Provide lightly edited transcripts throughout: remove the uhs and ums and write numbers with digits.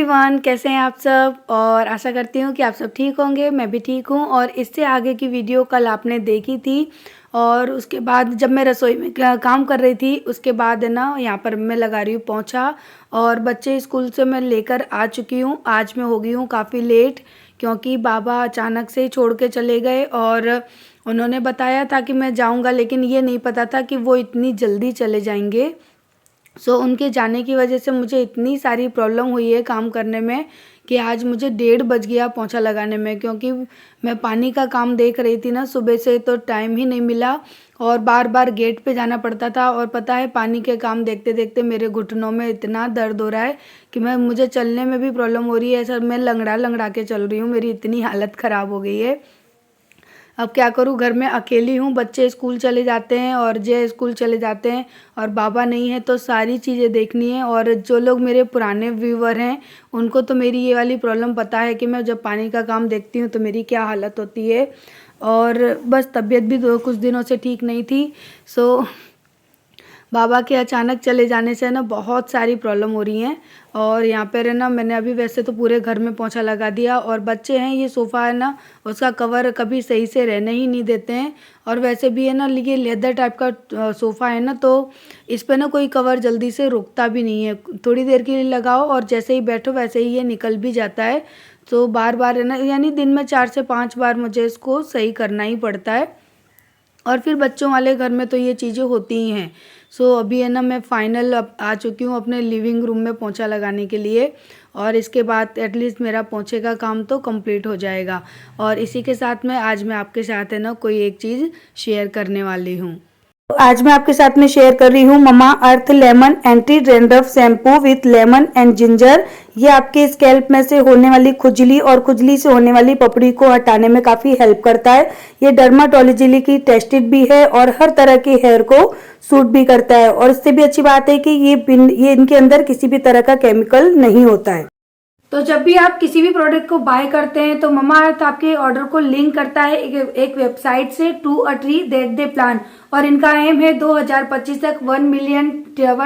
Everyone, कैसे हैं आप सब। और आशा करती हूँ कि आप सब ठीक होंगे। मैं भी ठीक हूँ। और इससे आगे की वीडियो कल आपने देखी थी। और उसके बाद जब मैं रसोई में काम कर रही थी, उसके बाद है ना यहाँ पर मैं लगा रही हूँ पोंछा। और बच्चे स्कूल से मैं लेकर आ चुकी हूँ। आज मैं हो गई हूँ काफ़ी लेट, क्योंकि बाबा अचानक से ही छोड़ के चले गए। और उन्होंने बताया था कि मैं जाऊँगा, लेकिन ये नहीं पता था कि वो इतनी जल्दी चले जाएंगे। उनके जाने की वजह से मुझे इतनी सारी प्रॉब्लम हुई है काम करने में कि आज मुझे 1:30 बज गया पोंछा लगाने में, क्योंकि मैं पानी का काम देख रही थी ना सुबह से, तो टाइम ही नहीं मिला। और बार बार गेट पे जाना पड़ता था। और पता है, पानी के काम देखते देखते मेरे घुटनों में इतना दर्द हो रहा है कि मुझे चलने में भी प्रॉब्लम हो रही है। ऐसा मैं लंगड़ा लंगड़ा के चल रही हूँ, मेरी इतनी हालत ख़राब हो गई है। अब क्या करूँ, घर में अकेली हूँ, बच्चे स्कूल चले जाते हैं और जय स्कूल चले जाते हैं और बाबा नहीं है, तो सारी चीज़ें देखनी है। और जो लोग मेरे पुराने व्यूवर हैं, उनको तो मेरी ये वाली प्रॉब्लम पता है कि मैं जब पानी का काम देखती हूँ तो मेरी क्या हालत होती है। और बस तबीयत भी कुछ दिनों से ठीक नहीं थी। बाबा के अचानक चले जाने से ना बहुत सारी प्रॉब्लम हो रही हैं। और यहाँ पर है ना, मैंने अभी वैसे तो पूरे घर में पोंछा लगा दिया। और बच्चे हैं, ये सोफ़ा है ना, उसका कवर कभी सही से रहने ही नहीं देते हैं। और वैसे भी है ना, ये लेदर टाइप का सोफ़ा है ना, तो इस पर ना कोई कवर जल्दी से रुकता भी नहीं है। थोड़ी देर के लिए लगाओ और जैसे ही बैठो वैसे ही ये निकल भी जाता है। तो बार बार है ना, यानी दिन में 4 से 5 बार मुझे इसको सही करना ही पड़ता है। और फिर बच्चों वाले घर में तो ये चीज़ें होती ही हैं। अभी है ना, मैं फाइनल अब आ चुकी हूँ अपने लिविंग रूम में पोंछा लगाने के लिए। और इसके बाद एटलीस्ट मेरा पोंछे का काम तो कंप्लीट हो जाएगा। और इसी के साथ में आज मैं आपके साथ है ना कोई एक चीज़ शेयर करने वाली हूँ। आज मैं आपके साथ में शेयर कर रही हूँ mama earth lemon anti dandruff shampoo with lemon and ginger. ये आपके स्कैल्प में से होने वाली खुजली और खुजली से होने वाली पपड़ी को हटाने में काफ़ी हेल्प करता है। ये डर्माटोलॉजी की टेस्टेड भी है और हर तरह के हेयर को सूट भी करता है। और इससे भी अच्छी बात है कि ये इनके अंदर किसी भी तरह का केमिकल नहीं होता है। तो जब भी आप किसी भी प्रोडक्ट को बाय करते हैं तो ममा अर्थ आपके ऑर्डर को लिंक करता है एक वेबसाइट से, to a tree that they plan. और इनका एम है 2025 तक 1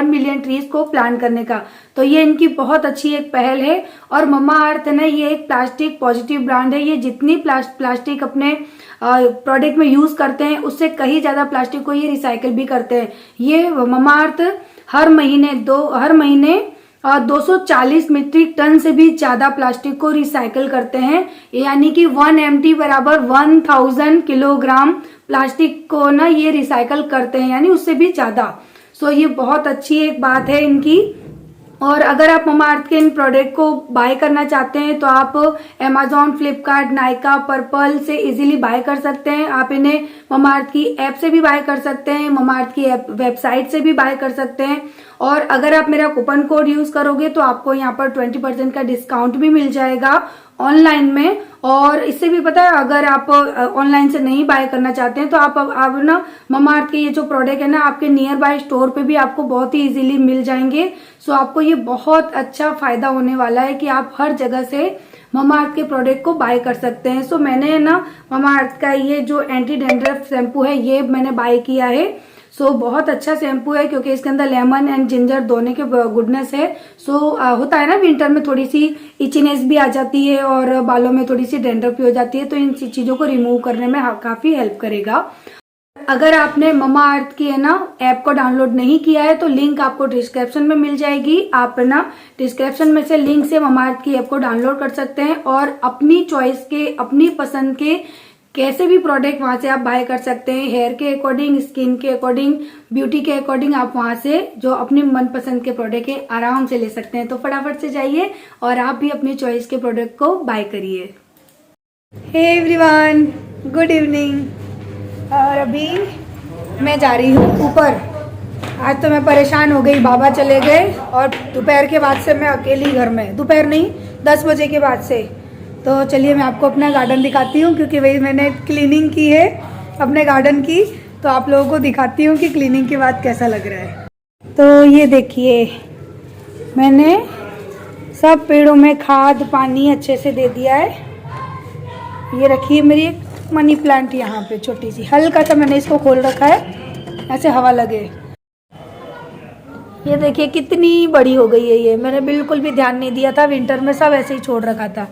मिलियन ट्रीज को प्लान करने का। तो ये इनकी बहुत अच्छी एक पहल है। और ममा अर्थ ना, ये एक प्लास्टिक पॉजिटिव ब्रांड है। ये जितनी प्लास्टिक अपने प्रोडक्ट में यूज करते हैं, उससे कहीं ज्यादा प्लास्टिक को ये रिसाइकिल भी करते हैं। ये ममा अर्थ हर महीने 240 मीट्रिक टन से भी ज्यादा प्लास्टिक को रिसाइकिल करते हैं। यानी कि 1 MT बराबर 1000 किलोग्राम प्लास्टिक को ना ये रिसाइकिल करते हैं, यानी उससे भी ज्यादा। ये बहुत अच्छी एक बात है इनकी। और अगर आप ममा अर्थ के इन प्रोडक्ट को बाय करना चाहते हैं तो आप Amazon, फ्लिपकार्ट, नायका, पर्पल से इजीली बाय कर सकते हैं। आप इन्हें ममा अर्थ की ऐप से भी बाय कर सकते हैं, ममा अर्थ की वेबसाइट से भी बाय कर सकते हैं। और अगर आप मेरा कूपन कोड यूज करोगे तो आपको यहाँ पर 20% का डिस्काउंट भी मिल जाएगा ऑनलाइन में। और इससे भी पता है, अगर आप ऑनलाइन से नहीं बाय करना चाहते हैं तो आप ना ममा अर्थ के ये जो प्रोडक्ट है ना, आपके नियर बाय स्टोर पे भी आपको बहुत ही इजीली मिल जाएंगे। आपको ये बहुत अच्छा फायदा होने वाला है कि आप हर जगह से ममा अर्थ के प्रोडक्ट को बाय कर सकते हैं। मैंने ना ममा अर्थ का ये जो एंटी डैंड्रफ शैम्पू है, ये मैंने बाय किया है। बहुत अच्छा शैम्पू है, क्योंकि इसके अंदर लेमन एंड जिंजर दोनों के गुडनेस है। होता है ना, विंटर में थोड़ी सी इचीनेस भी आ जाती है और बालों में थोड़ी सी डैंड्रफ भी हो जाती है, तो इन चीजों को रिमूव करने में काफी हेल्प करेगा। अगर आपने ममा अर्थ की है ना ऐप को डाउनलोड नहीं किया है तो लिंक आपको डिस्क्रिप्शन में मिल जाएगी। आप ना डिस्क्रिप्शन में से लिंक से ममा अर्थ की ऐप को डाउनलोड कर सकते हैं और अपनी चॉइस के, अपनी पसंद के कैसे भी प्रोडक्ट वहां से आप बाय कर सकते हैं। हेयर के अकॉर्डिंग, स्किन के अकॉर्डिंग, ब्यूटी के अकॉर्डिंग आप वहां से जो अपनी मनपसंद के प्रोडक्ट है आराम से ले सकते हैं। तो फटाफट से जाइए और आप भी अपनी चॉइस के प्रोडक्ट को बाय करिए। Hey everyone, good evening. और अभी मैं जा रही हूँ ऊपर। आज तो मैं परेशान हो गई, बाबा चले गए और दोपहर के बाद से मैं अकेली घर में, दोपहर नहीं 10 बजे के बाद से। तो चलिए मैं आपको अपना गार्डन दिखाती हूँ, क्योंकि वही मैंने क्लीनिंग की है अपने गार्डन की, तो आप लोगों को दिखाती हूँ कि क्लीनिंग के बाद कैसा लग रहा है। तो ये देखिए, मैंने सब पेड़ों में खाद पानी अच्छे से दे दिया है। ये रखी है मेरी एक मनी प्लांट यहाँ पे छोटी सी, हल्का सा मैंने इसको खोल रखा है ऐसे हवा लगे। ये देखिए कितनी बड़ी हो गई है ये। मैंने बिल्कुल भी ध्यान नहीं दिया था, विंटर में सब ऐसे ही छोड़ रखा था,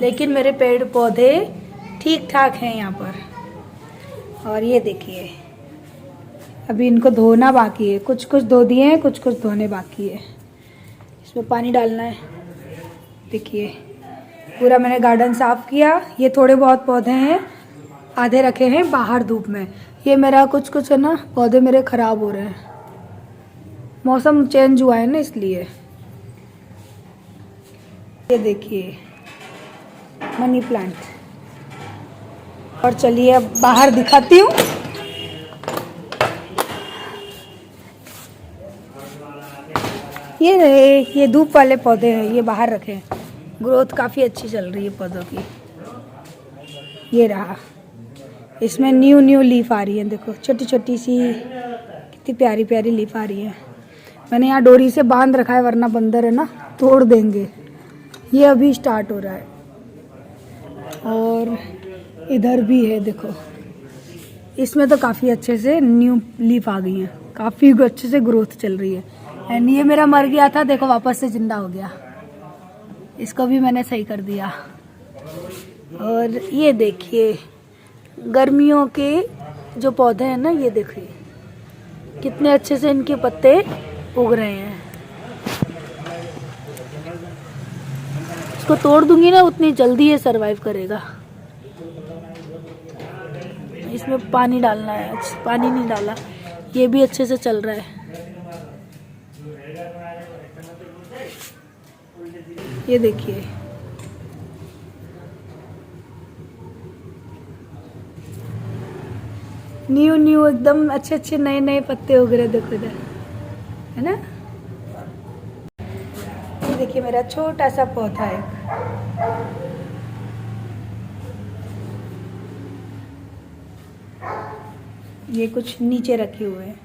लेकिन मेरे पेड़ पौधे ठीक ठाक हैं यहाँ पर। और ये देखिए अभी इनको धोना बाकी है, कुछ कुछ धो दिए हैं, कुछ कुछ धोने बाकी है। इसमें पानी डालना है। देखिए पूरा मैंने गार्डन साफ़ किया। ये थोड़े बहुत पौधे हैं, आधे रखे हैं बाहर धूप में। ये मेरा कुछ कुछ है ना, पौधे मेरे ख़राब हो रहे हैं, मौसम चेंज हुआ है ना इसलिए। ये देखिए मनी प्लांट। और चलिए अब बाहर दिखाती हूँ। ये रहे, ये धूप वाले पौधे हैं, ये बाहर रखे हैं। ग्रोथ काफ़ी अच्छी चल रही है पौधों की। ये रहा, इसमें न्यू न्यू लीफ आ रही है। देखो छोटी छोटी सी कितनी प्यारी प्यारी लीफ आ रही है। मैंने यहाँ डोरी से बांध रखा है, वरना बंदर है ना तोड़ देंगे। ये अभी स्टार्ट हो रहा है। और इधर भी है, देखो इसमें तो काफ़ी अच्छे से न्यू लीफ आ गई हैं, काफ़ी अच्छे से ग्रोथ चल रही है। एंड ये मेरा मर गया था, देखो वापस से जिंदा हो गया। इसको भी मैंने सही कर दिया। और ये देखिए गर्मियों के जो पौधे हैं ना, ये देखिए कितने अच्छे से इनके पत्ते उग रहे हैं। इसको तोड़ दूंगी ना, उतनी जल्दी ये सरवाइव करेगा। इसमें पानी डालना है, पानी नहीं डाला। ये भी अच्छे से चल रहा है। ये देखिए न्यू न्यू एकदम अच्छे अच्छे नए नए पत्ते उग रहे। देखो इधर है ना। ये देखिए मेरा छोटा सा पौधा है। ये कुछ नीचे रखे हुए हैं।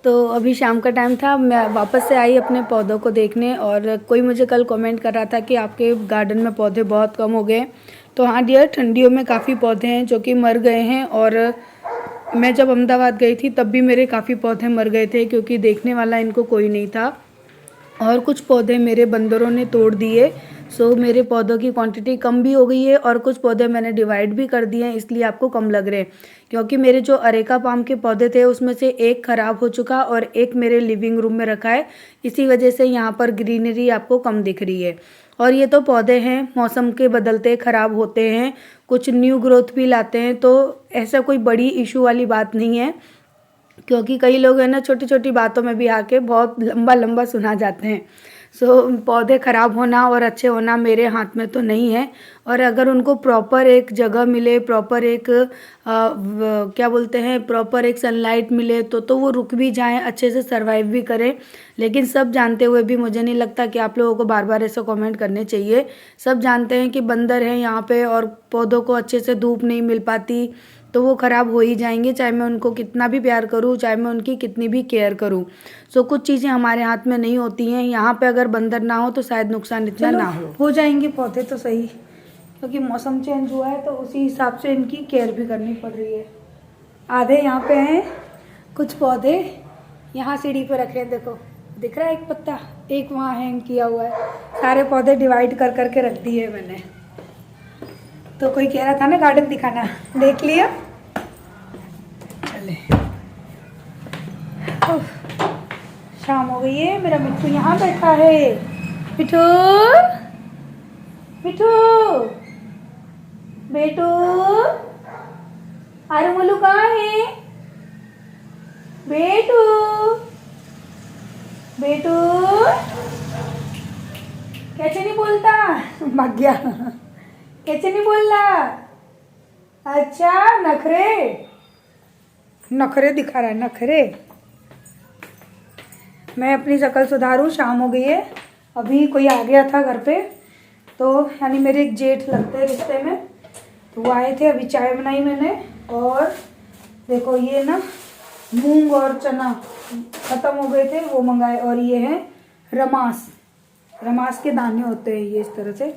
तो अभी शाम का टाइम था, मैं वापस से आई अपने पौधों को देखने। और कोई मुझे कल कमेंट कर रहा था कि आपके गार्डन में पौधे बहुत कम हो गए। तो हाँ डियर, ठंडियों में काफ़ी पौधे हैं जो कि मर गए हैं। और मैं जब अहमदाबाद गई थी तब भी मेरे काफ़ी पौधे मर गए थे, क्योंकि देखने वाला इनको कोई नहीं था। और कुछ पौधे मेरे बंदरों ने तोड़ दिए। सो मेरे पौधों की क्वांटिटी कम भी हो गई है। और कुछ पौधे मैंने डिवाइड भी कर दिए हैं, इसलिए आपको कम लग रहे हैं। क्योंकि मेरे जो अरेका पाम के पौधे थे उसमें से एक ख़राब हो चुका और एक मेरे लिविंग रूम में रखा है। इसी वजह से यहाँ पर ग्रीनरी आपको कम दिख रही है। और ये तो पौधे हैं, मौसम के बदलते ख़राब होते हैं, कुछ न्यू ग्रोथ भी लाते हैं। तो ऐसा कोई बड़ी इशू वाली बात नहीं है। क्योंकि कई लोग हैं ना छोटी छोटी बातों में भी आके बहुत लंबा लंबा सुना जाते हैं। सो पौधे ख़राब होना और अच्छे होना मेरे हाथ में तो नहीं है। और अगर उनको प्रॉपर एक जगह मिले, प्रॉपर एक क्या बोलते हैं, प्रॉपर एक सनलाइट मिले तो वो रुक भी जाएं, अच्छे से सरवाइव भी करें। लेकिन सब जानते हुए भी मुझे नहीं लगता कि आप लोगों को बार बार ऐसा कमेंट करने चाहिए। सब जानते हैं कि बंदर हैं यहाँ पे और पौधों को अच्छे से धूप नहीं मिल पाती तो वो ख़राब हो ही जाएंगे, चाहे मैं उनको कितना भी प्यार करूँ, चाहे मैं उनकी कितनी भी केयर करूँ। सो कुछ चीज़ें हमारे हाथ में नहीं होती हैं। यहाँ पे अगर बंदर ना हो तो शायद नुकसान इतना ना हो जाएंगे पौधे तो सही, क्योंकि मौसम चेंज हुआ है तो उसी हिसाब से इनकी केयर भी करनी पड़ रही है। आधे यहाँ पे हैं, कुछ पौधे यहाँ सीढ़ी पे रखे हैं। देखो दिख रहा है एक पत्ता, एक वहाँ हैंग किया हुआ है। सारे पौधे डिवाइड कर करके रख दिए मैंने। तो कोई कह रहा था ना गार्डन दिखाना, देख लिया। चले शाम हो गई है, मेरा मिट्टू यहाँ बैठा है। मिट्टू मिट्टू बेटू, अरे मोलू कहाँ है? बेटू बेटू कैसे नहीं बोलता, भाग गया। कैसे नहीं बोल रहा? अच्छा नखरे नखरे दिखा रहा है, नखरे। मैं अपनी शक्ल सुधारूं, शाम हो गई है। अभी कोई आ गया था घर पे, तो यानी मेरे एक जेठ लगते हैं रिश्ते में, तो वो आए थे। अभी चाय बनाई मैंने। और देखो ये ना मूंग और चना ख़त्म हो गए थे, वो मंगाए। और ये है रमास, रमास के दाने होते हैं ये, इस तरह से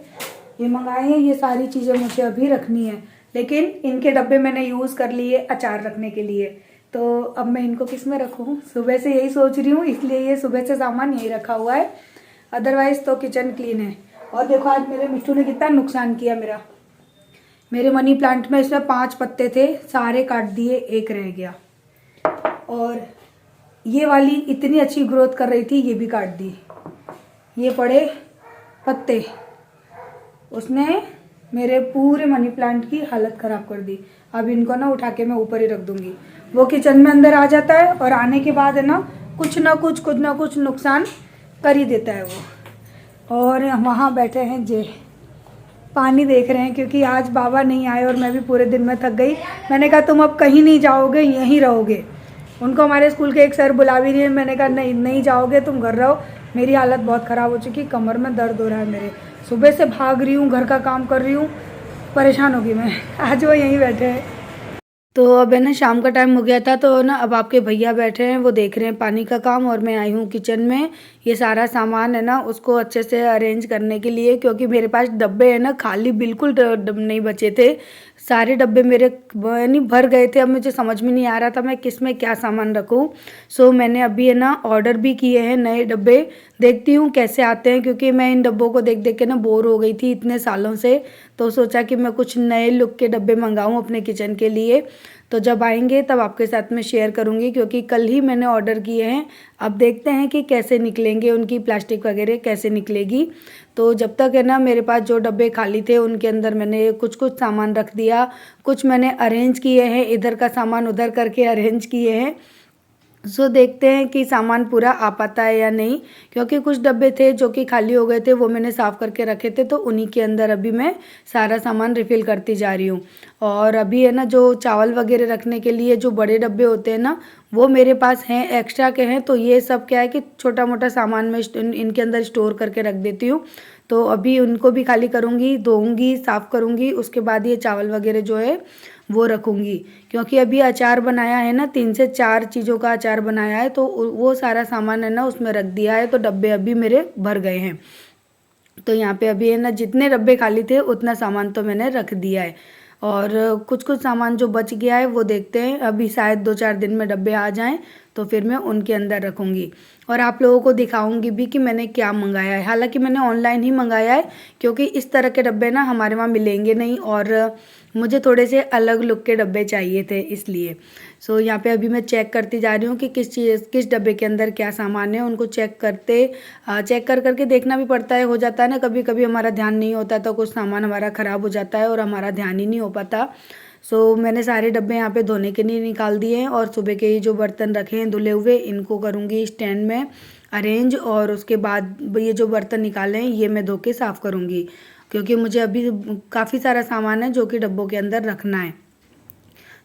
ये मंगाए हैं। ये सारी चीज़ें मुझे अभी रखनी है। लेकिन इनके डब्बे मैंने यूज़ कर लिए अचार रखने के लिए। तो अब मैं इनको किस में रखूँ, सुबह से यही सोच रही हूँ, इसलिए ये सुबह से सामान यही रखा हुआ है। अदरवाइज़ तो किचन क्लीन है। और देखो आज मेरे मिट्टू ने कितना नुकसान किया मेरे मनी प्लांट में। इसमें 5 पत्ते थे, सारे काट दिए, एक रह गया। और ये वाली इतनी अच्छी ग्रोथ कर रही थी, ये भी काट दी। ये पड़े पत्ते, उसने मेरे पूरे मनी प्लांट की हालत ख़राब कर दी। अब इनको ना उठा के मैं ऊपर ही रख दूँगी। वो किचन में अंदर आ जाता है और आने के बाद है ना कुछ ना कुछ नुकसान कर ही देता है वो। और वहाँ बैठे हैं जे पानी देख रहे हैं, क्योंकि आज बाबा नहीं आए और मैं भी पूरे दिन में थक गई। मैंने कहा तुम अब कहीं नहीं जाओगे, यहीं रहोगे। उनको हमारे स्कूल के एक सर बुला भी रहे हैं। मैंने कहा नहीं जाओगे, तुम घर रहो। मेरी हालत बहुत ख़राब हो चुकी, कमर में दर्द हो रहा है मेरे। सुबह से भाग रही हूँ, घर का काम कर रही हूँ, परेशान हो गई मैं। आज वो यहीं बैठे हैं। तो अब है ना शाम का टाइम हो गया था, तो ना अब आपके भैया बैठे हैं, वो देख रहे हैं पानी का काम, और मैं आई हूँ किचन में। ये सारा सामान है ना उसको अच्छे से अरेंज करने के लिए, क्योंकि मेरे पास डब्बे है ना खाली बिल्कुल नहीं बचे थे। सारे डब्बे मेरे नहीं भर गए थे। अब मुझे समझ में नहीं आ रहा था मैं किस में क्या सामान रखूँ। सो मैंने अभी है ना ऑर्डर भी किए हैं नए डब्बे। देखती हूँ कैसे आते हैं, क्योंकि मैं इन डब्बों को देख देख के ना बोर हो गई थी इतने सालों से। तो सोचा कि मैं कुछ नए लुक के डब्बे मंगाऊँ अपने किचन के लिए। तो जब आएंगे तब आपके साथ में शेयर करूंगी, क्योंकि कल ही मैंने ऑर्डर किए हैं। अब देखते हैं कि कैसे निकलेंगे, उनकी प्लास्टिक वगैरह कैसे निकलेगी। तो जब तक है ना मेरे पास जो डब्बे खाली थे उनके अंदर मैंने कुछ सामान रख दिया, कुछ मैंने अरेंज किए हैं, इधर का सामान उधर करके अरेंज किए हैं। सो देखते हैं कि सामान पूरा आ पाता है या नहीं, क्योंकि कुछ डब्बे थे जो कि खाली हो गए थे, वो मैंने साफ़ करके रखे थे। तो उन्हीं के अंदर अभी मैं सारा सामान रिफ़िल करती जा रही हूँ। और अभी है ना जो चावल वगैरह रखने के लिए जो बड़े डब्बे होते हैं ना, वो मेरे पास हैं, एक्स्ट्रा के हैं। तो ये सब क्या है कि छोटा मोटा सामान मैं इनके अंदर स्टोर करके रख देती हूँ। तो अभी उनको भी खाली करूँगी, धोऊँगी, साफ़ करूँगी, उसके बाद ये चावल वगैरह जो है वो रखूँगी। क्योंकि अभी अचार बनाया है ना, 3 से 4 चीज़ों का अचार बनाया है, तो वो सारा सामान है ना उसमें रख दिया है। तो डब्बे अभी मेरे भर गए हैं। तो यहाँ पे अभी है ना जितने डब्बे खाली थे उतना सामान तो मैंने रख दिया है। और कुछ सामान जो बच गया है वो देखते हैं, अभी शायद 2-4 दिन में डब्बे आ जाएं तो फिर मैं उनके अंदर रखूँगी। और आप लोगों को दिखाऊंगी भी कि मैंने क्या मंगाया है। हालांकि मैंने ऑनलाइन ही मंगाया है, क्योंकि इस तरह के डब्बे ना हमारे वहाँ मिलेंगे नहीं, और मुझे थोड़े से अलग लुक के डब्बे चाहिए थे इसलिए। सो यहाँ पे अभी मैं चेक करती जा रही हूँ कि किस डब्बे के अंदर क्या सामान है। उनको चेक कर करके देखना भी पड़ता है। हो जाता है ना कभी कभी हमारा ध्यान नहीं होता, तो कुछ सामान हमारा ख़राब हो जाता है और हमारा ध्यान ही नहीं हो पाता। सो मैंने सारे डब्बे यहाँ पे धोने के लिए निकाल दिए हैं, और सुबह के ही जो बर्तन रखे हैं धुले हुए, इनको करूँगी स्टैंड में अरेंज। और उसके बाद ये जो बर्तन निकाले हैं ये मैं धो के साफ़ करूँगी, क्योंकि मुझे अभी काफ़ी सारा सामान है जो कि डब्बों के अंदर रखना है।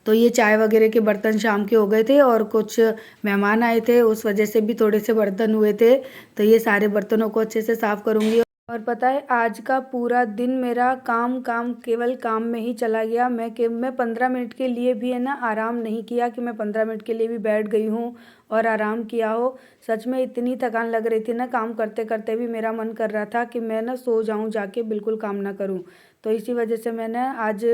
तो ये चाय वगैरह के बर्तन शाम के हो गए थे, और कुछ मेहमान आए थे, उस वजह से भी थोड़े से बर्तन हुए थे। तो ये सारे बर्तनों को अच्छे से साफ़ करूँगी। और पता है आज का पूरा दिन मेरा केवल काम में ही चला गया। मैं 15 मिनट के लिए भी है ना आराम नहीं किया, कि मैं 15 मिनट के लिए भी बैठ गई हूँ और आराम किया हो। सच में इतनी थकान लग रही थी ना, काम करते करते भी मेरा मन कर रहा था कि मैं ना सो जाऊँ जाके, बिल्कुल काम ना करूँ। तो इसी वजह से मैंने आज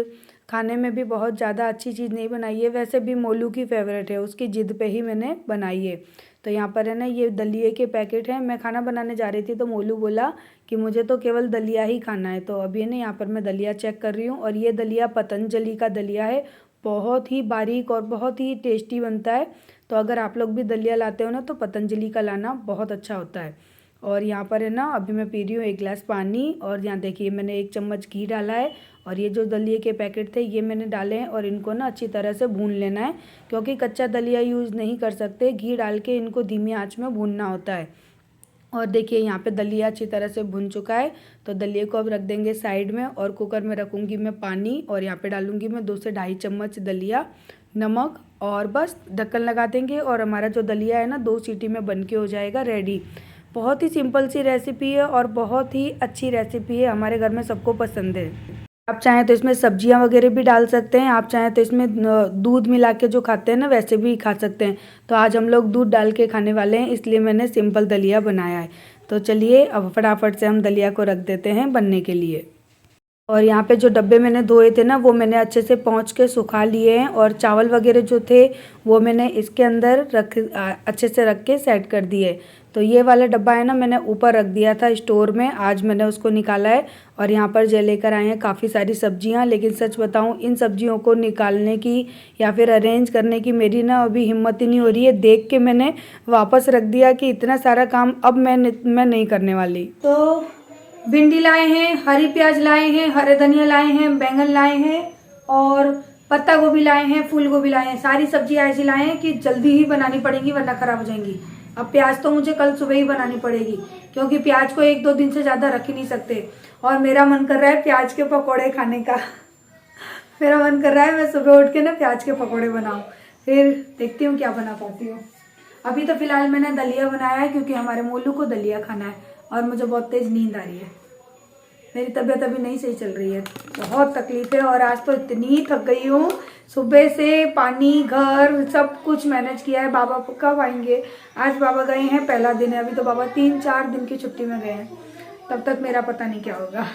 खाने में भी बहुत ज़्यादा अच्छी चीज़ नहीं बनाई है। वैसे भी मोलू की फेवरेट है, उसकी ज़िद पे ही मैंने बनाई है। तो यहाँ पर है ना ये दलिए के पैकेट हैं। मैं खाना बनाने जा रही थी तो मोलू बोला कि मुझे तो केवल दलिया ही खाना है। तो अभी ना यहाँ पर मैं दलिया चेक कर रही हूँ, और ये दलिया पतंजलि का दलिया है। बहुत ही बारीक और बहुत ही टेस्टी बनता है। तो अगर आप लोग भी दलिया लाते हो ना तो पतंजलि का लाना, बहुत अच्छा होता है। और यहाँ पर है ना अभी मैं पी रही हूँ 1 गिलास पानी, और यहाँ देखिए मैंने 1 चम्मच घी डाला है। और ये जो दलिए के पैकेट थे ये मैंने डाले हैं, और इनको ना अच्छी तरह से भून लेना है, क्योंकि कच्चा दलिया यूज़ नहीं कर सकते। घी डाल के इनको धीमी आंच में भूनना होता है। और देखिए यहाँ पे दलिया अच्छी तरह से भुन चुका है। तो दलिए को अब रख देंगे साइड में, और कुकर में रखूँगी मैं पानी, और यहाँ पे डालूँगी मैं 2 से ढाई चम्मच दलिया, नमक, और बस ढक्कन लगा देंगे। और हमारा जो दलिया है ना 2 सीटी में बन के हो जाएगा रेडी। बहुत ही सिंपल सी रेसिपी है और बहुत ही अच्छी रेसिपी है, हमारे घर में सबको पसंद है। आप चाहें तो इसमें सब्जियां वगैरह भी डाल सकते हैं, आप चाहें तो इसमें दूध मिला के जो खाते हैं ना वैसे भी खा सकते हैं। तो आज हम लोग दूध डाल के खाने वाले हैं, इसलिए मैंने सिंपल दलिया बनाया है। तो चलिए अब फटाफट से हम दलिया को रख देते हैं बनने के लिए। और यहाँ पे जो डब्बे मैंने धोए थे ना, वो मैंने अच्छे से पोंछ के सुखा लिए हैं। और चावल वगैरह जो थे वो मैंने इसके अंदर अच्छे से रख के सेट कर दिए। तो ये वाला डब्बा है ना, मैंने ऊपर रख दिया था स्टोर में, आज मैंने उसको निकाला है। और यहाँ पर जे लेकर आए हैं काफ़ी सारी सब्जियाँ, लेकिन सच बताऊँ इन सब्जियों को निकालने की या फिर अरेंज करने की मेरी ना अभी हिम्मत ही नहीं हो रही है। देख के मैंने वापस रख दिया कि इतना सारा काम अब मैं नहीं करने वाली। तो भिंडी लाए हैं, हरी प्याज लाए हैं, हरे धनिया लाए हैं, बैंगन लाए हैं और पत्ता गोभी लाए हैं, फूल गोभी लाए हैं। सारी सब्जियां ऐसी लाए हैं कि जल्दी ही बनानी पड़ेंगी वरना खराब हो जाएंगी। अब प्याज तो मुझे कल सुबह ही बनानी पड़ेगी, क्योंकि प्याज को 1-2 दिन से ज़्यादा रख ही नहीं सकते। और मेरा मन कर रहा है प्याज के पकौड़े खाने का। मेरा मन कर रहा है मैं सुबह उठ के ना प्याज के पकौड़े बनाऊँ। फिर देखती हूँ क्या बना पाती हूँ। अभी तो फिलहाल मैंने दलिया बनाया है, क्योंकि हमारे मोलू को दलिया खाना है और मुझे बहुत तेज़ नींद आ रही है। मेरी तबीयत अभी नहीं सही चल रही है, बहुत तकलीफ है। और आज तो इतनी थक गई हूँ, सुबह से पानी, घर, सब कुछ मैनेज किया है। बाबा कब आएंगे? आज बाबा गए हैं, पहला दिन है, अभी तो बाबा 3-4 दिन की छुट्टी में गए हैं। तब तक मेरा पता नहीं क्या होगा।